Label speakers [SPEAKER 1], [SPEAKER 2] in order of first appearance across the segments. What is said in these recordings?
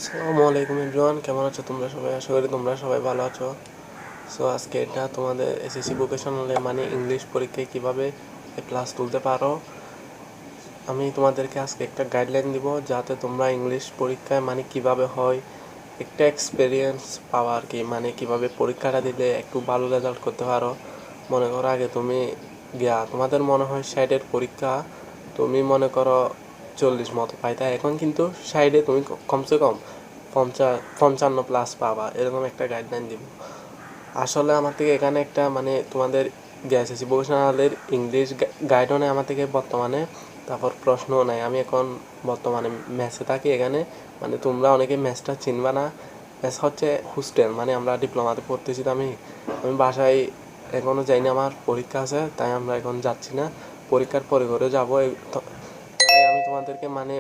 [SPEAKER 1] আসসালামু আলাইকুম এভরিওয়ান, কেমন আছো তোমরা সবাই? আশা করি তোমরা সবাই ভালো আছো। সো আজকে এটা তোমাদের এসএসসি ভোকেশনালে মানে ইংলিশ পরীক্ষায় কীভাবে প্লাস তুলতে পারো, আমি তোমাদেরকে আজকে একটা গাইডলাইন দিব যাতে তোমরা ইংলিশ পরীক্ষায় মানে কিভাবে হয় একটা এক্সপিরিয়েন্স পাওয়া আর কি, মানে কিভাবে পরীক্ষাটা দিলে একটু ভালো রেজাল্ট করতে পারো। মনে করো আগে তুমি তোমাদের মনে হয় 60-এর পরীক্ষা, তুমি মনে করো 40 মতো পাইতা, এখন কিন্তু 60-এ তুমি কমসে কম 55 প্লাস পাবা, এরকম একটা গাইডলাইন দিব। আসলে আমার থেকে এখানে একটা মানে তোমাদের এসএসসি ভোকেশনালের ইংলিশ গাইডও নেই আমার থেকে বর্তমানে, তারপর প্রশ্নও নেই। আমি এখন বর্তমানে ম্যাথসে থাকি এখানে, মানে তোমরা অনেকে ম্যাথসটা চিনবা না। ম্যাথস হচ্ছে হোস্টেল, মানে আমরা ডিপ্লোমাতে পড়তেছি, তো আমি বাসায় এখনও যাইনি, আমার পরীক্ষা আছে তাই আমরা এখন যাচ্ছি না, পরীক্ষার পরে করে যাবো। তাই আমি তোমাদেরকে মানে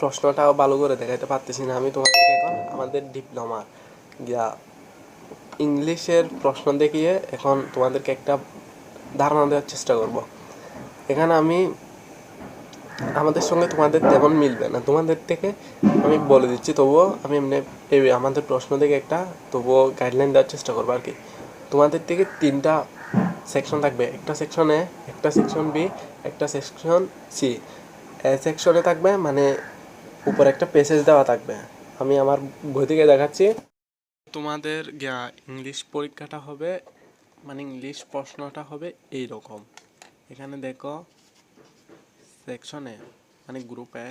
[SPEAKER 1] প্রশ্নটাও ভালো করে দেখাইতে পারতেছি না। আমি তোমাদেরকে এখন আমাদের ডিপ্লোমার গিয়া ইংলিশের প্রশ্ন দেখিয়ে এখন তোমাদেরকে একটা ধারণা দেওয়ার চেষ্টা করব। এখানে আমি আমাদের সঙ্গে তোমাদের তেমন মিলবে না, তোমাদের থেকে আমি বলে দিচ্ছি, তবুও আমি এমনি আমাদের প্রশ্ন থেকে একটা তবুও গাইডলাইন দেওয়ার চেষ্টা করবো আর কি। তোমাদের থেকে 3টা সেকশন থাকবে, একটা সেকশন এ, একটা সেকশন বি, একটা সেকশন সি। এ সেকশনে থাকবে মানে উপরে একটা পেসেজ দেওয়া থাকবে, আমি আমার বই থেকে দেখাচ্ছি। তোমাদের ইংলিশ পরীক্ষাটা হবে মানে ইংলিশ প্রশ্নটা হবে এই রকম। এখানে দেখো সেকশনে মানে গ্রুপে,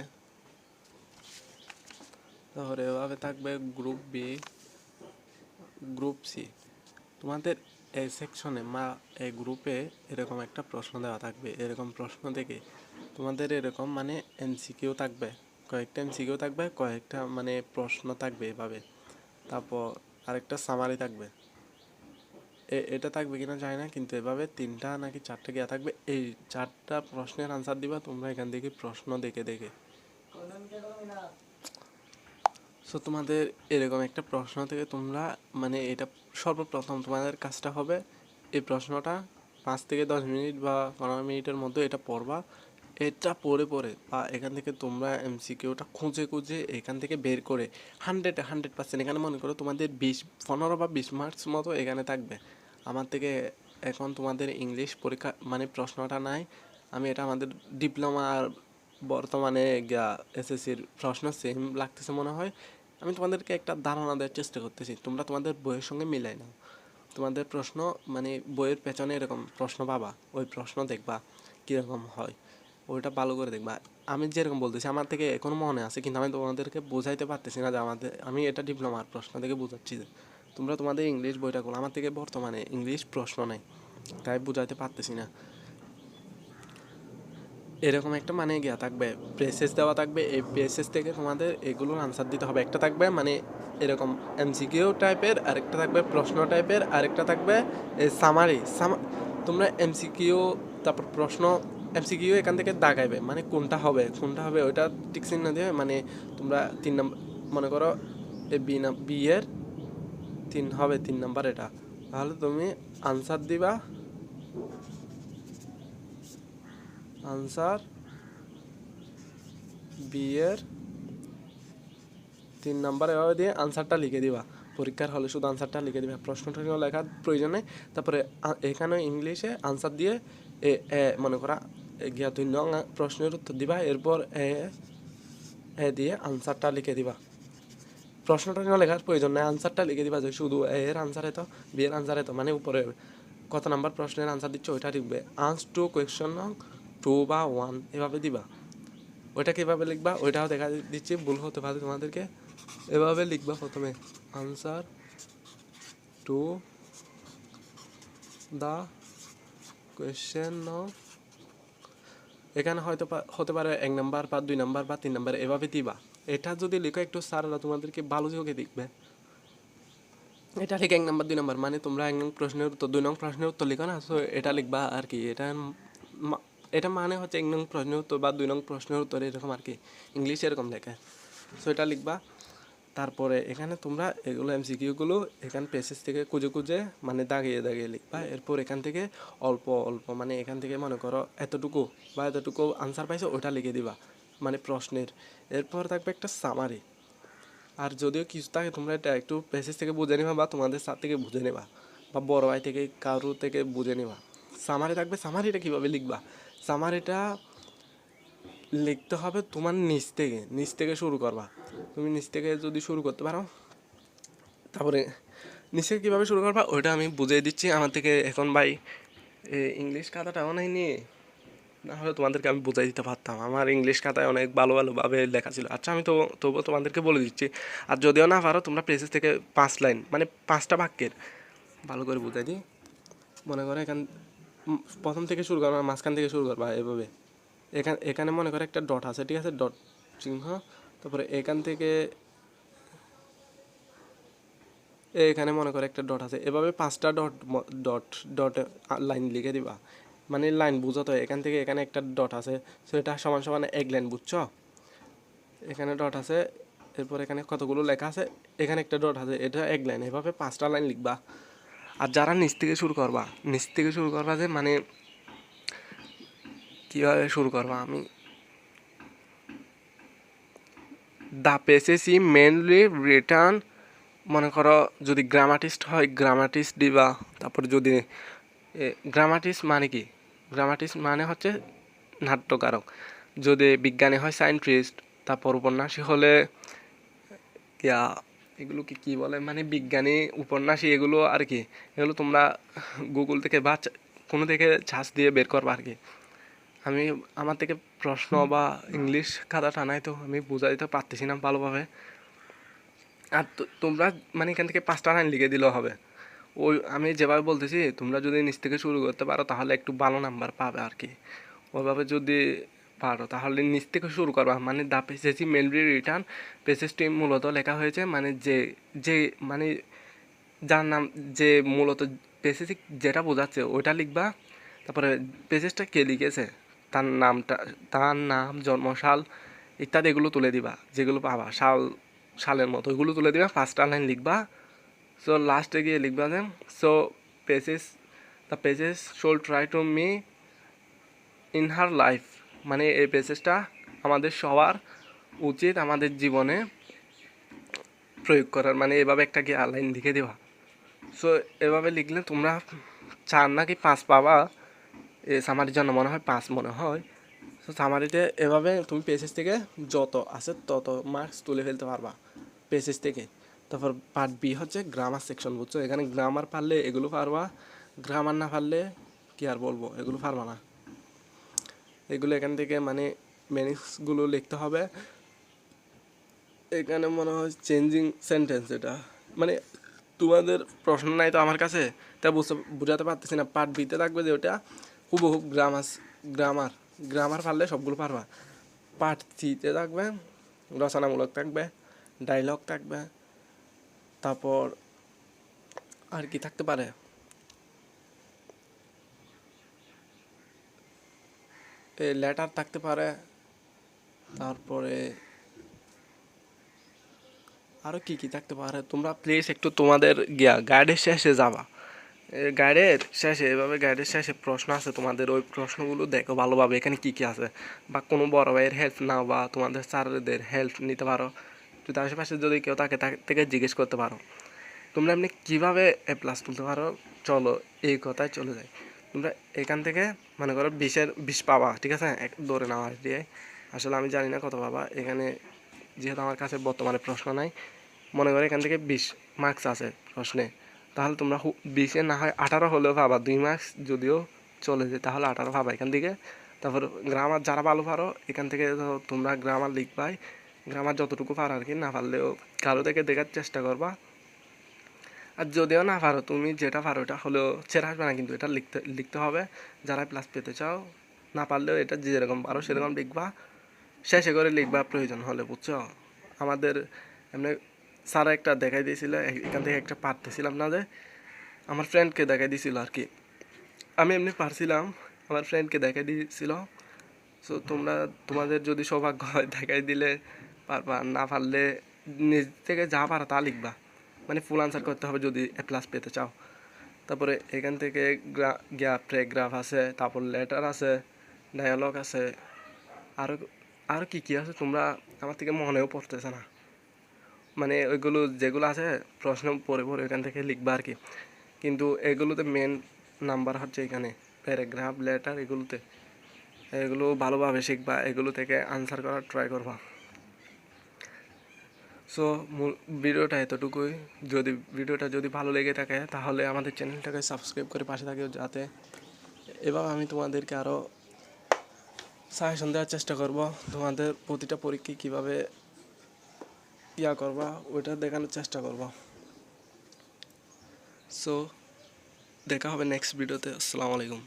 [SPEAKER 1] তারপরে এভাবে থাকবে গ্রুপ বি, গ্রুপ সি। তোমাদের এই সেকশনে এই গ্রুপে এরকম একটা প্রশ্ন দেওয়া থাকবে, এরকম প্রশ্ন থেকে তোমাদের এরকম মানে এমসিকিউ থাকবে, কয়েকটা এমসিকিউ থাকবে, কয়েকটা মানে প্রশ্ন থাকবে এভাবে, তারপর আরেকটা সামারি থাকবে। এটা থাকবে কিনা জানি না, কিন্তু এভাবে 3টা নাকি 4টা গিয়া থাকবে। এই 4টা প্রশ্নের আনসার দিবা তোমরা এখান থেকে প্রশ্ন দেখে দেখে। সো তোমাদের এরকম একটা প্রশ্ন থেকে তোমরা মানে এটা সর্বপ্রথম তোমাদের কাজটা হবে এই প্রশ্নটা 5 থেকে 10 মিনিট বা 15 মিনিটের মধ্যে এটা পড়বা। এটা পড়ে পড়ে বা এখান থেকে তোমরা এমসিকিউটা খুঁজে খুঁজে এখান থেকে বের করে 100% এখানে মনে করো তোমাদের 15 বা 20 মার্কস মতো এখানে থাকবে। আমার থেকে এখন তোমাদের ইংলিশ পরীক্ষা মানে প্রশ্নটা নাই, আমি এটা আমাদের ডিপ্লোমার বর্তমানে এসএসসির প্রশ্ন সেম লাগতেছে মনে হয়। আমি তোমাদেরকে একটা ধারণা দেওয়ার চেষ্টা করতেছি, তোমরা তোমাদের বইয়ের সঙ্গে মিলাই নাও। তোমাদের প্রশ্ন মানে বইয়ের পেছনে এরকম প্রশ্ন পাবা, ওই প্রশ্ন দেখবা কীরকম হয়, ওইটা ভালো করে দেখবা। আমি যেরকম বলতেছি আমার থেকে এখনও মনে আছে, কিন্তু আমি তোমাদেরকে বোঝাইতে পারতেছি না যে আমি এটা ডিপ্লোমার প্রশ্ন থেকে বোঝাচ্ছি যে তোমরা তোমাদের ইংলিশ বইটা করো। আমার থেকে বর্তমানে ইংলিশ প্রশ্ন নেই তাই বোঝাইতে পারতেছি না। এরকম একটা মানে থাকবে, প্রেসেস দেওয়া থাকবে, এই প্রেসেস থেকে তোমাদের এগুলোর আনসার দিতে হবে। একটা থাকবে মানে এরকম এমসিকিউ টাইপের, আরেকটা থাকবে প্রশ্ন টাইপের, আরেকটা থাকবে সামারি। তোমরা এমসিকিউ তারপর প্রশ্ন, এমসিকিউ এখান থেকে দাগাইবে মানে কোনটা হবে ওইটা টিক চিহ্ন দিয়ে, মানে তোমরা 3 নম্বর মনে করো বি এর 3 হবে, 3 নম্বর এটা, তাহলে তুমি আনসার দিবা, আনসার বি এর 3 নাম্বার এভাবে দিয়ে আনসারটা লিখে দিবা। পরীক্ষার হলে শুধু আনসারটা লিখে দিবা, প্রশ্নটা লেখার প্রয়োজন নেই। তারপরে এখানে ইংলিশে আনসার দিয়ে মনে করা 2 নং প্রশ্নের উত্তর দিবা, এরপর এ দিয়ে আনসারটা লিখে দিবা। প্রশ্নটা লেখার প্রয়োজন নেই, আনসারটা লিখে দিবা, যে শুধু এর আনসার এত, বি এর আনসার এত, মানে উপরে কত নাম্বার প্রশ্নের আনসার দিচ্ছে ওইটা লিখবে। আনস টু কোয়েশ্চন নং 2 বা 1 এভাবে দিবা। ওইটা কীভাবে লিখবা ওইটাও দেখা দিচ্ছি, ভুল হতে পারে তোমাদেরকে। এভাবে লিখবা প্রথমে আনসার টু দ্য কোয়েশ্চেন নং, এখানে হয়তো হতে পারে 1 নাম্বার বা 2 নাম্বার বা 3 নাম্বার, এভাবে দিবা। এটা যদি লিখো একটু স্যাররা তোমাদেরকে ভালো চোখে দেখবে। এটা লিখে 1 নাম্বার 2 নাম্বার মানে তোমরা 1 নং প্রশ্নের উত্তর 2 নং প্রশ্নের উত্তর লিখো না, সো এটা লিখবা আর কি। এটা মানে হচ্ছে 1 নং প্রশ্নের উত্তর বা 2 নং প্রশ্নের উত্তর, এরকম আর কি, ইংলিশে এরকম লেখা। সো এটা লিখবা। তারপরে এখানে তোমরা এগুলো এমসিকিউগুলো এখান পেসেজ থেকে খুঁজে খুঁজে মানে দাগিয়ে দাগিয়ে লিখবা। এরপর এখান থেকে অল্প অল্প মানে এখান থেকে মনে করো এতটুকু বা এতটুকু আনসার পাইছো ওটা লিখে দিবা মানে প্রশ্নের। এরপর থাকবে একটা সামারি, আর যদিও কিছু থাকে তোমরা এটা একটু পেসেজ থেকে বুঝে নিবা বা তোমাদের স্যার থেকে বুঝে নেবা বা বড় ভাই থেকে কারো থেকে বুঝে নেবা। সামারি থাকবে, সামারিটা কীভাবে লিখবা? সামারিটা লিখতে হবে তোমার নিচ থেকে শুরু করবা। তুমি নিচ থেকে যদি শুরু করতে পারো, তারপরে নিচ থেকে কীভাবে শুরু করবা ওইটা আমি বুঝিয়ে দিচ্ছি। আমার থেকে এখন ভাই ইংলিশ খাতাটা অনেক নিয়ে, না হলে তোমাদেরকে আমি বুঝাই দিতে পারতাম। আমার ইংলিশ খাতায় অনেক ভালো ভালোভাবে লেখা ছিল। আচ্ছা আমি তবুও তোমাদেরকে বলে দিচ্ছি। আর যদিও না পারো তোমরা পেজেস থেকে 5 লাইন মানে 5টা বাক্যের ভালো করে বুঝাই দিই। মনে করো প্রথম থেকে শুরু করবা, মাঝখান থেকে শুরু করবা এভাবে। এখানে মনে করো একটা ডট আছে, ঠিক আছে, ডট চিহ্ন। তারপরে এখান থেকে এখানে মনে করো একটা ডট আছে, এভাবে 5টা ডট ডট লাইন লিখে দিবা। মানে লাইন বুঝো তো, এখান থেকে এখানে একটা ডট আছে, সো এটা সমান সমান 1 লাইন, বুঝছো? এখানে ডট আছে, এরপর এখানে কতগুলো লেখা আছে, এখানে একটা ডট আছে, এটা 1 লাইন। এভাবে 5টা লাইন লিখবা। আর যারা নিচ থেকে শুরু করবা যে মানে কীভাবে শুরু করবা, আমি the passage E mainly return, মনে করো যদি গ্রামাটিস্ট হয় গ্রামাটিস্ট দিবা। তারপর যদি গ্রামাটিস্ট মানে কি, গ্রামাটিস্ট মানে হচ্ছে নাট্যকারক। যদি বিজ্ঞানী হয় সায়েন্টিস্ট। তারপর উপন্যাসী হলে ইয়া এগুলোকে কী বলে, মানে বিজ্ঞানী উপন্যাসী এগুলো আর কি। এগুলো তোমরা গুগল থেকে বা কোনো থেকে সার্চ দিয়ে বের করবা আর কি। আমি আমার থেকে প্রশ্ন বা ইংলিশ খাতাটা নাই, তো আমি বুঝাই দিতে পারতেছি না ভালোভাবে। আর তোমরা মানে এখান থেকে 5টা লাইন লিখে দিলেও হবে। ওই আমি যেভাবে বলতেছি তোমরা যদি নিচ থেকে শুরু করতে পারো তাহলে একটু ভালো নাম্বার পাবে আর কি। ওইভাবে যদি পারো তাহলে নিচ থেকে শুরু করবা। মানে দ্য পেসেসি মেনলি রিটার্ন, পেসেসটি মূলত লেখা হয়েছে মানে যে যে মানে যার নাম, যে মূলত পেসেসি যেটা বোঝাচ্ছে ওইটা লিখবা। তারপরে পেসেসটা কে লিখেছে, তার নামটা, তার নাম, জন্মসাল ইত্যাদি এগুলো তুলে দিবা। যেগুলো পাবা সালের মতো এগুলো তুলে দিবা, 5টা লাইন লিখবা। সো লাস্টে গিয়ে লিখবা যে সো পেসেস দ্য পেসেস শোল try to me in her life, মানে এই পেসেজটা আমাদের সবার উচিত আমাদের জীবনে প্রয়োগ করার, মানে এভাবে একটা কি লাইন লিখে দেওয়া। সো এভাবে লিখলে তোমরা 4 নাকি 5 পাবা। এ সামারির জন্য মনে হয় 5 মনে হয়। সো সামারিতে এভাবে তুমি পেসেজ থেকে যত আছে তত মার্কস তুলে ফেলতে পারবা পেসেজ থেকে। তারপর পার্ট বি হচ্ছে গ্রামার সেকশন, বুঝছো? এখানে গ্রামার পারলে এগুলো পারবা, গ্রামার না পারলে কি আর বলবো, এগুলো পারবা না। এগুলো এখান থেকে মানে মিনিংসগুলো লিখতে হবে। এখানে মনে হয় চেঞ্জিং সেন্টেন্স, এটা মানে তোমাদের প্রশ্ন নাই তো আমার কাছে, তা বুঝাতে পারতেছি না। পার্ট বিতে থাকবে যে ওটা হুবহু গ্রামার গ্রামার পারলে সবগুলো পারবা। পার্ট সিতে থাকবে রচনামূলক থাকবে, ডায়লগ থাকবে, তারপর আর কি থাকতে পারে, লেটার থাকতে পারে, তারপরে আরও কী থাকতে পারে। তোমরা প্লিজ একটু তোমাদের গাইডের শেষে যাবা, গাইডের শেষে এভাবে গাইডের শেষে প্রশ্ন আছে তোমাদের, ওই প্রশ্নগুলো দেখো ভালোভাবে এখানে কী কী আছে। বা কোনো বড় ভাইয়ের হেল্প নাও বা তোমাদের স্যারদের হেল্প নিতে পারো। যদি আশেপাশে যদি কেউ থাকে তার থেকে জিজ্ঞেস করতে পারো তোমরা এমনি কীভাবে A+ তুলতে পারো। চলো এই কথায় চলে যাই। তোমরা এখান থেকে মনে করো 20 পাবা, ঠিক আছে, ধরে নেওয়া দিয়ে। আসলে আমি জানি না কত পাবা এখানে, যেহেতু আমার কাছে বর্তমানে প্রশ্ন নাই। মনে করো এখান থেকে 20 মার্কস আছে প্রশ্নে, তাহলে তোমরা 20-এ না হয় 18 হলেও পাবা। 2 মার্কস যদিও চলে যায় তাহলে 18 পাবা এখান থেকে। তারপর গ্রামার যারা ভালো পারো এখান থেকে তোমরা গ্রামার লিখবাই, গ্রামার যতটুকু পারো আর কি। না পারলেও কারো থেকে দেখার চেষ্টা করবা। আর যদিও না পারো, তুমি যেটা পারো এটা হলেও ছেড়ে আসবে না, কিন্তু এটা লিখতে হবে যারা প্লাস পেতে চাও। না পারলেও এটা যেরকম পারো সেরকম লিখবা, শেষে করে লিখবা প্রয়োজন হলে, বুঝছো? আমাদের এমনি স্যার একটা দেখাই দিয়েছিল, এখান থেকে একটা পারতেছিলাম না, যে আমার ফ্রেন্ডকে দেখাই দিয়েছিল আর কি। আমি এমনি পারছিলাম, আমার ফ্রেন্ডকে দেখাই দিয়েছিল। সো তোমাদের যদি সৌভাগ্য হয় দেখাই দিলে পারবা, না পারলে নিজ থেকে যা পারো তা লিখবা। মানে ফুল আনসার করতে হবে যদি A+ পেতে চাও। তারপরে এখান থেকে প্যারাগ্রাফ আছে, তারপর লেটার আছে, ডায়ালগ আছে, আরও আরও কী কী আছে তোমরা আমার থেকে মনেও পড়তেছে না। মানে ওইগুলো যেগুলো আছে প্রশ্ন পড়ে পড়ে এখান থেকে লিখবা আর কি। কিন্তু এগুলোতে মেন নাম্বার হচ্ছে এখানে প্যারাগ্রাফ, লেটার, এগুলো ভালোভাবে শিখবা, এগুলো থেকে আনসার করার ট্রাই করবা। সো ভিডিওটা এতটুকুই। ভিডিওটা যদি ভালো লেগে থাকে তাহলে আমাদের চ্যানেলটাকে সাবস্ক্রাইব করে পাশে থাকিও, যাতে এবার আমি তোমাদেরকে আরও সাজেশন দেওয়ার চেষ্টা করব, তোমাদের প্রতিটা পরীক্ষায় কীভাবে করবা ওইটা দেখানোর চেষ্টা করব। সো দেখা হবে নেক্সট ভিডিওতে। আসসালামু আলাইকুম।